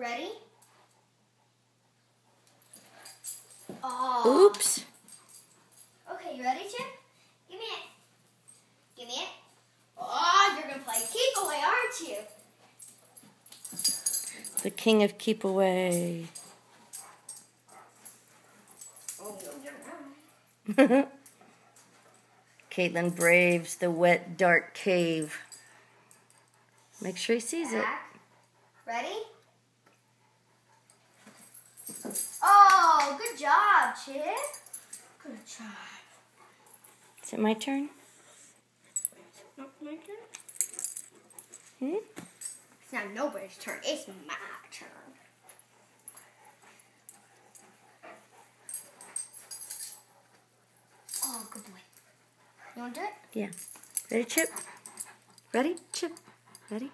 Ready? Oh. Oops. Okay, you ready, Chip? Give me it. Give me it. Oh, you're gonna play keep away, aren't you? The king of keep away. Oh, no. Caitlin braves the wet, dark cave. Make sure he sees it. Back. Ready? Oh, good job, Chip. Good job. Is it my turn? Not my turn? Hmm? It's not nobody's turn. It's my turn. Oh, good boy. You want to do it? Yeah. Ready, Chip? Ready, Chip? Ready?